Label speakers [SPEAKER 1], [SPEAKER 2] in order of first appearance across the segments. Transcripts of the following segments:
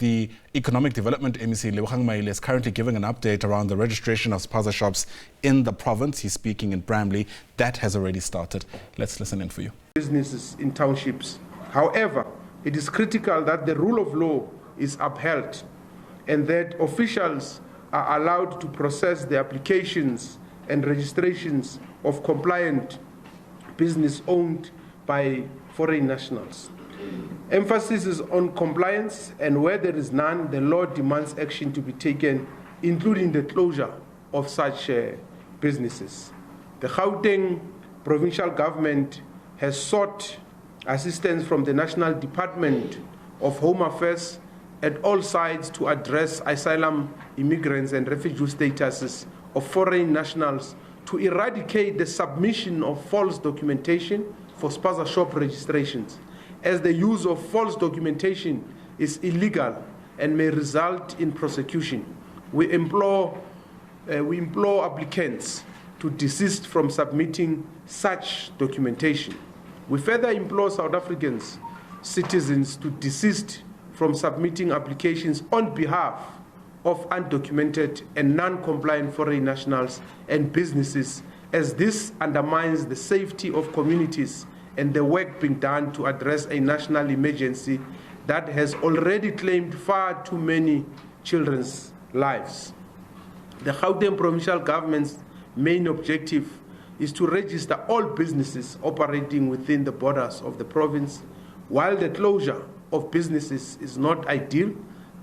[SPEAKER 1] The Economic Development MEC, Lebogang Maile, is currently giving an update around the registration of spaza shops in the province. He's speaking in Bramley. That has already started. Let's listen in for you.
[SPEAKER 2] Businesses in townships. However, it is critical that the rule of law is upheld and that officials are allowed to process the applications and registrations of compliant business owned by foreign nationals. Emphasis is on compliance, and where there is none, the law demands action to be taken, including the closure of such businesses. The Gauteng provincial government has sought assistance from the National Department of Home Affairs at all sides to address asylum, immigrants and refugee statuses of foreign nationals, to eradicate the submission of false documentation for spaza shop registrations, as the use of false documentation is illegal and may result in prosecution. We implore applicants to desist from submitting such documentation. We further implore South Africans, citizens, to desist from submitting applications on behalf of undocumented and non-compliant foreign nationals and businesses, as this undermines the safety of communities and the work being done to address a national emergency that has already claimed far too many children's lives. The Gauteng provincial government's main objective is to register all businesses operating within the borders of the province. While the closure of businesses is not ideal,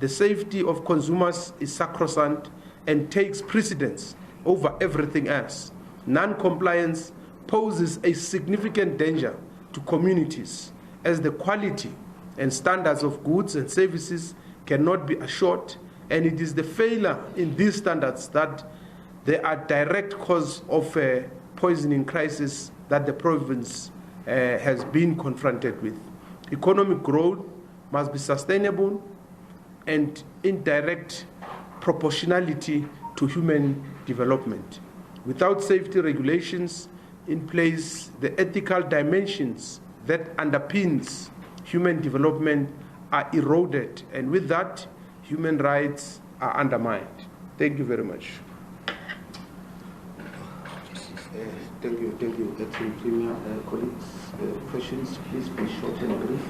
[SPEAKER 2] the safety of consumers is sacrosanct and takes precedence over everything else. Non-compliance poses a significant danger to communities, as the quality and standards of goods and services cannot be assured, and it is the failure in these standards that they are direct cause of a poisoning crisis that the province has been confronted with. Economic growth must be sustainable and in direct proportionality to human development. Without safety regulations in place, the ethical dimensions that underpins human development are eroded, and with that, human rights are undermined. Thank you very much.
[SPEAKER 3] Thank you, Acting Premier. Colleagues, questions, please be short and brief.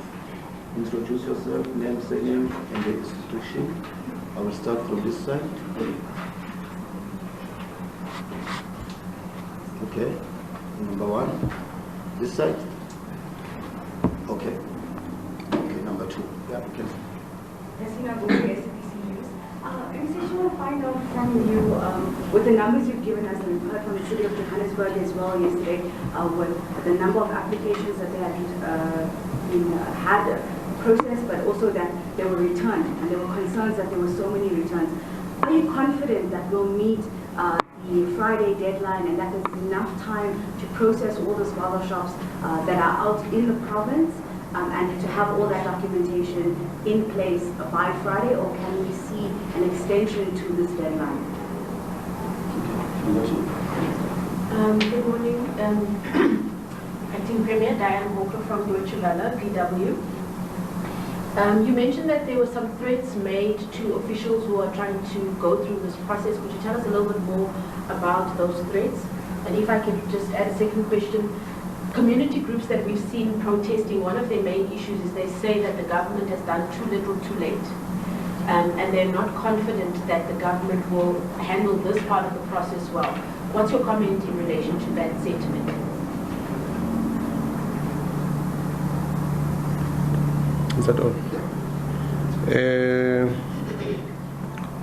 [SPEAKER 3] Introduce yourself, name, surname, and the institution. I will start from this side. Okay, number one. This side? Okay. Okay, number two. Yeah, okay.
[SPEAKER 4] I just want to find out from you, with the numbers you've given us, and we've heard from the city of Johannesburg as well yesterday, with the number of applications that they had processed, but also that they were returned, and there were concerns that there were so many returns. Are you confident that we'll meet the Friday deadline and that there's enough time to process all the spaza shops that are out in the province and to have all that documentation in place by Friday, or can we see an extension to this deadline?
[SPEAKER 5] Good morning, Acting Premier Diane Walker from Deutsche Welle, PW. You mentioned that there were some threats made to officials who are trying to go through this process. Could you tell us a little bit more about those threats? And if I could just add a second question, community groups that we've seen protesting, one of their main issues is they say that the government has done too little too late. And they're not confident that the government will handle this part of the process well. What's your comment in relation to that sentiment?
[SPEAKER 2] Is that all?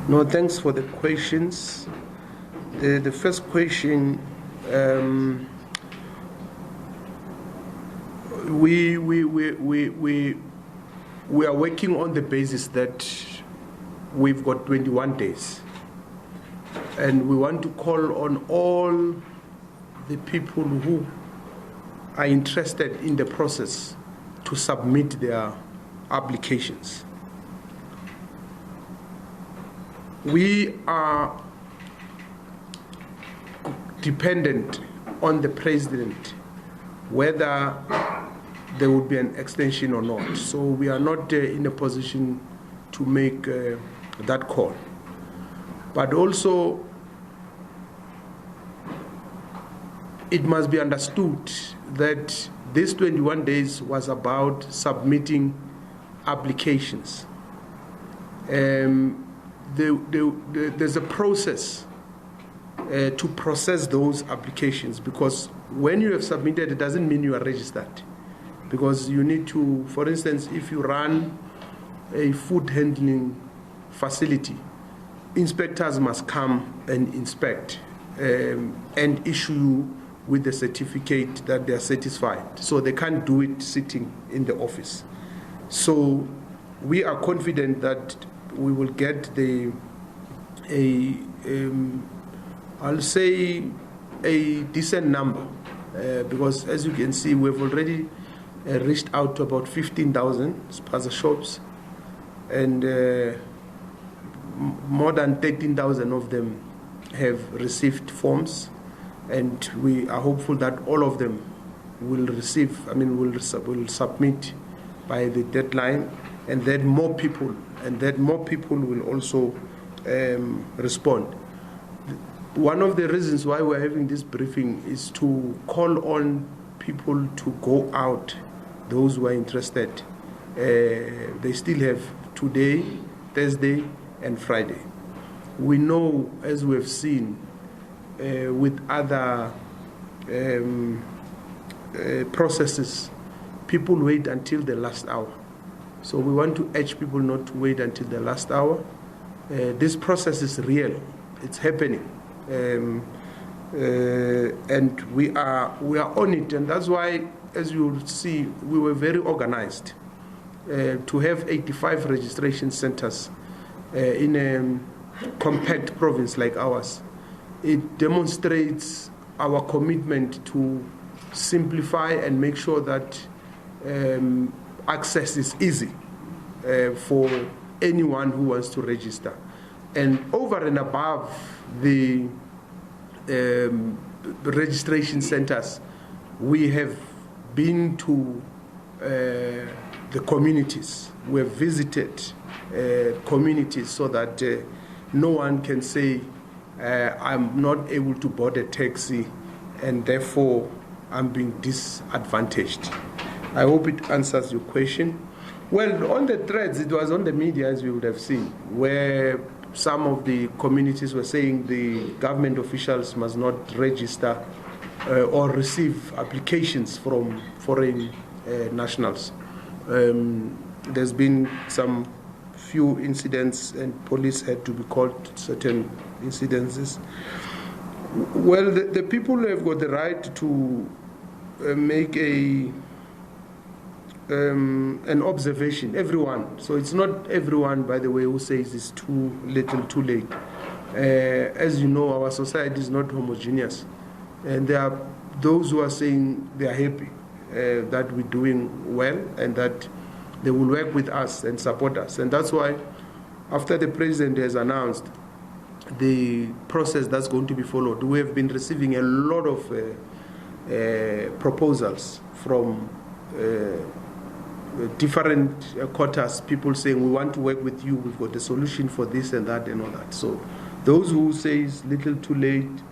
[SPEAKER 2] No, thanks for the questions. The first question, we are working on the basis that we've got 21 days, and we want to call on all the people who are interested in the process to submit their applications. We are dependent on the president whether there would be an extension or not. So we are not in a position to make that call. But also, it must be understood that this 21 days was about submitting applications. There's a process to process those applications, because when you have submitted, it doesn't mean you are registered. Because you need to, for instance, if you run a food handling facility, inspectors must come and inspect and issue you with the certificate that they are satisfied. So they can't do it sitting in the office. So we are confident that we will get I'll say a decent number, because as you can see, we've already reached out to about 15,000 spaza shops, and more than 13,000 of them have received forms, and we are hopeful that all of them will will submit by the deadline, and that more people will also respond. One of the reasons why we're having this briefing is to call on people to go out, those who are interested. They still have today, Thursday, and Friday. We know, as we have seen with other processes, people wait until the last hour. So we want to urge people not to wait until the last hour. This process is real; it's happening, and we are on it. And that's why, as you will see, we were very organized to have 85 registration centers in a compact province like ours. It demonstrates our commitment to simplify and make sure that access is easy for anyone who wants to register. And over and above the registration centers, we have been to the communities. We have visited communities so that no one can say, I'm not able to board a taxi and therefore I'm being disadvantaged. I hope it answers your question. Well, on the threads, it was on the media, as you would have seen, where some of the communities were saying the government officials must not register or receive applications from foreign nationals. There's been some few incidents and police had to be called to certain incidences. Well, the people have got the right to make an observation, everyone. So it's not everyone, by the way, who says it's too little, too late. As you know, our society is not homogeneous. And there are those who are saying they are happy that we're doing well and that they will work with us and support us. And that's why, after the president has announced the process that's going to be followed, we have been receiving a lot of proposals from different quarters, people saying we want to work with you, we've got a solution for this and that and all that. So those who say it's little too late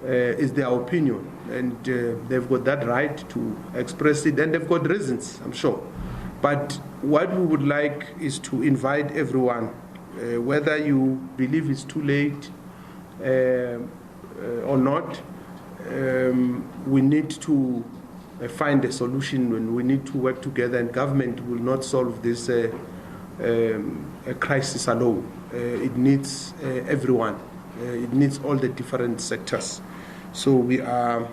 [SPEAKER 2] is their opinion, and they've got that right to express it, and they've got reasons, I'm sure. But what we would like is to invite everyone, whether you believe it's too late or not, we need to find a solution, and we need to work together, and government will not solve this crisis alone. It needs everyone. It needs all the different sectors. So we are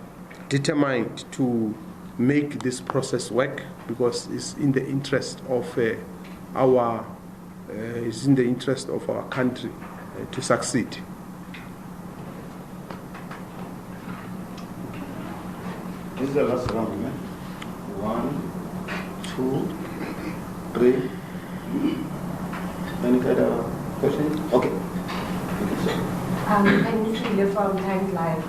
[SPEAKER 2] determined to make this process work, because it's in the interest of our country to succeed.
[SPEAKER 3] This is the last round, man. 1, 2, 3. Any kind of questions? Okay.
[SPEAKER 6] Can you see from Times Live?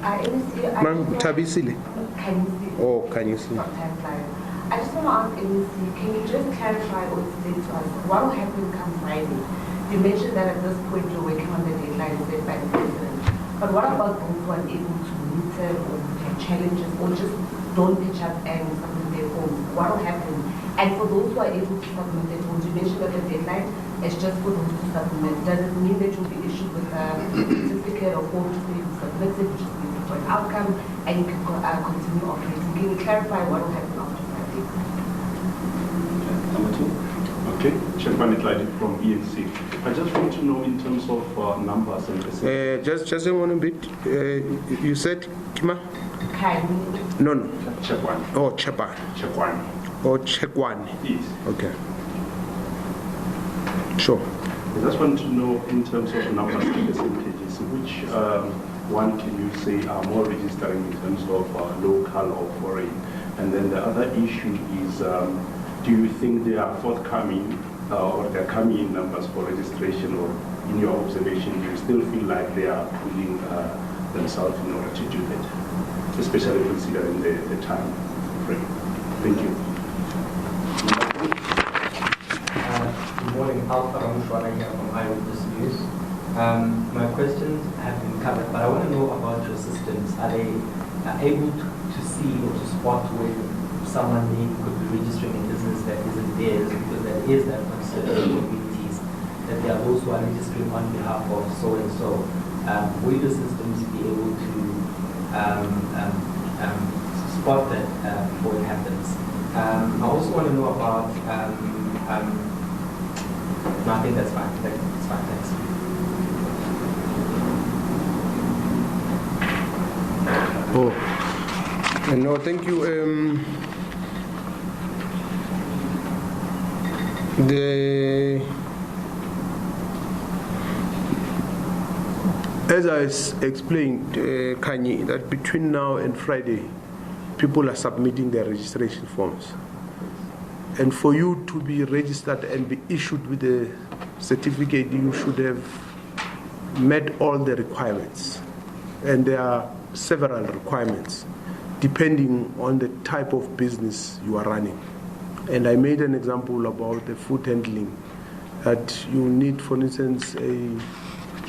[SPEAKER 2] Tabisile.
[SPEAKER 6] Can you see?
[SPEAKER 2] Oh, can you see?
[SPEAKER 6] From Times Live. I just want to ask MEC, can you just clarify or explain to us what will happen come Friday? You mentioned that at this point you're working on the deadline set by the president. But what about those who are able to meet or have challenges or just don't pitch up and submit their forms? What will happen? And for those who are able to submit their forms, you mentioned that the deadline is just for those to submit. Does it mean that you'll be issued with a certificate or form to say you submitted, which is waiting for an outcome, and you can continue operating? Can you clarify what will happen after Friday?
[SPEAKER 7] Okay, Chairman Itladi from ENC. I just want to know in terms of numbers and percentages.
[SPEAKER 2] Just one bit. You said Kima? No.
[SPEAKER 7] Chekwan.
[SPEAKER 2] Oh, Chepan.
[SPEAKER 7] Chekwan.
[SPEAKER 2] Oh, Chekwan.
[SPEAKER 7] Yes.
[SPEAKER 2] Okay. Sure.
[SPEAKER 7] I just want to know in terms of numbers and percentages, which one can you say are more registering in terms of local or foreign? And then the other issue is, do you think they are forthcoming or they're coming in numbers for registration, or in your observation, do you still feel like they are pulling themselves in order to do that, especially considering the time frame? Thank you.
[SPEAKER 8] Good morning, Alpha Ramushwana here from Eyewitness News. My questions have been covered, but I want to know about your systems. Are they able to see or to spot when someone could be registering a business that isn't theirs, because there is that concern in communities that there are those who are registering on behalf of so and so? Will the systems be able to spot that before it happens? I also want to know about. No, I think that's fine. That's fine. Thanks.
[SPEAKER 2] Oh, no, thank you. As I explained, Kanye, that between now and Friday, people are submitting their registration forms. And for you to be registered and be issued with a certificate, you should have met all the requirements. And there are several requirements depending on the type of business you are running. And I made an example about the food handling, that you need, for instance, a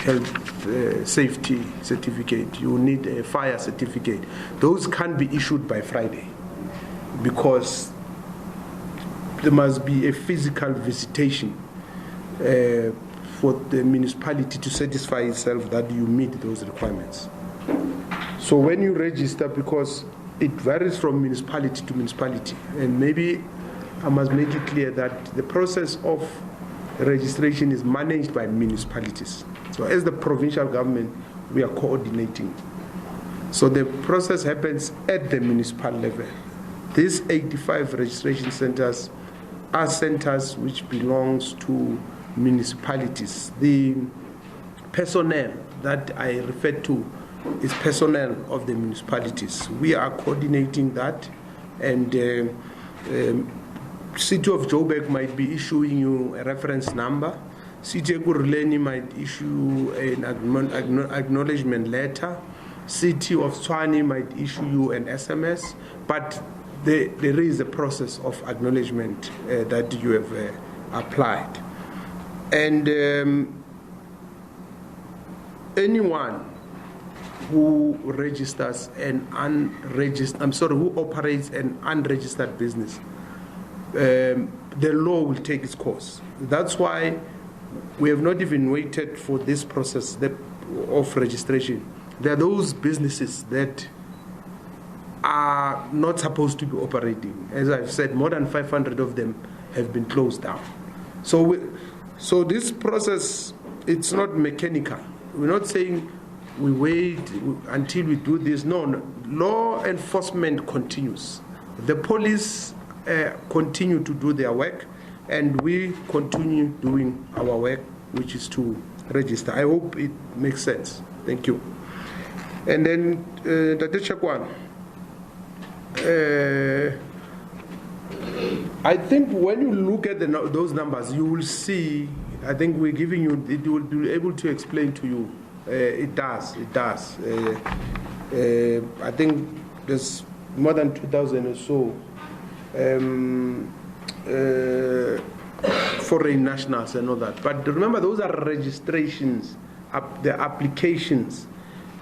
[SPEAKER 2] health safety certificate, you need a fire certificate. Those can't be issued by Friday because there must be a physical visitation for the municipality to satisfy itself that you meet those requirements. So when you register, because it varies from municipality to municipality, and maybe I must make it clear that the process of registration is managed by municipalities. So as the provincial government, we are coordinating. So the process happens at the municipal level. These 85 registration centers are centers which belongs to municipalities. The personnel that I referred to is personnel of the municipalities. We are coordinating that, and City of Joburg might be issuing you a reference number. City of Ekurhuleni might issue an acknowledgement letter. City of Tshwane might issue you an SMS, but there is a process of acknowledgement that you have applied. And anyone who registers an who operates an unregistered business, the law will take its course. That's why we have not even waited for this process of registration. There are those businesses that are not supposed to be operating. As I've said, more than 500 of them have been closed down. So this process, it's not mechanical. We're not saying we wait until we do this. No. Law enforcement continues. The police continue to do their work, and we continue doing our work, which is to register. I hope it makes sense. Thank you. And then, Dr. Chekwan, I think when you look at those numbers, you will see, I think we're giving you, it will be able to explain to you. It does. I think there's more than 2,000 or so foreign nationals and all that. But remember, those are registrations, the applications.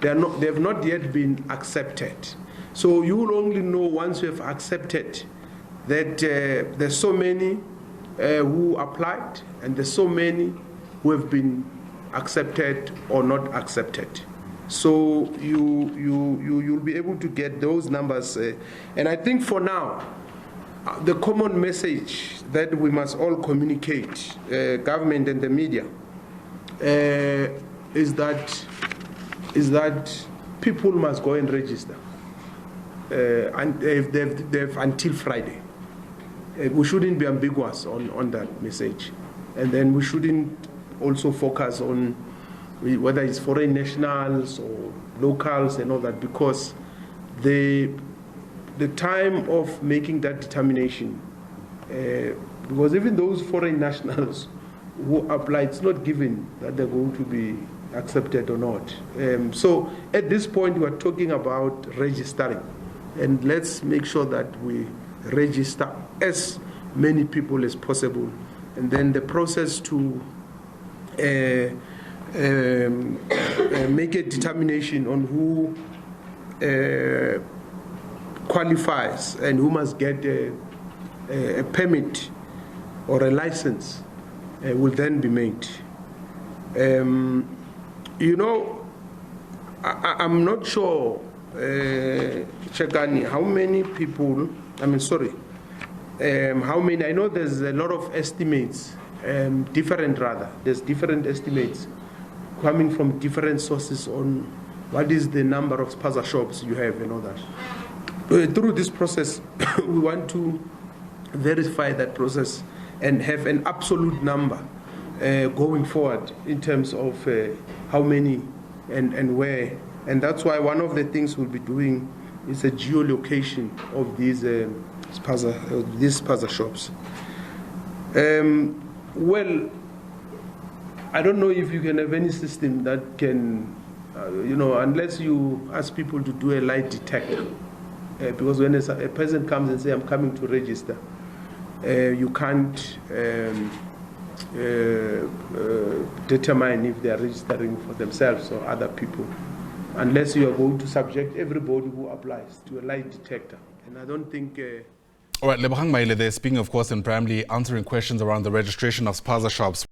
[SPEAKER 2] They have not yet been accepted. So you will only know once you have accepted that there's so many who applied and there's so many who have been accepted or not accepted. So you'll be able to get those numbers. And I think for now, the common message that we must all communicate, government and the media, is that people must go and register. And they've until Friday. We shouldn't be ambiguous on that message. And then we shouldn't also focus on whether it's foreign nationals or locals and all that, because the time of making that determination, because even those foreign nationals who apply, it's not given that they're going to be accepted or not. So at this point, we are talking about registering, and let's make sure that we register as many people as possible, and then the process to make a determination on who qualifies and who must get a permit or a license will then be made. You know, I'm not sure, Chegani, how many people, how many, I know there's a lot of estimates, there's different estimates coming from different sources on what is the number of spaza shops you have and all that. Through this process, we want to verify that process and have an absolute number going forward in terms of how many and where. And that's why one of the things we'll be doing is a geolocation of these spaza shops. Well, I don't know if you can have any system that can, unless you ask people to do a lie detector. Because when a person comes and says, I'm coming to register, you can't determine if they are registering for themselves or other people, unless you are going to subject everybody who applies to a lie detector. And I don't think... All
[SPEAKER 1] right, Lebogang Maile there, speaking, of course, in Bramley, answering questions around the registration of spaza shops.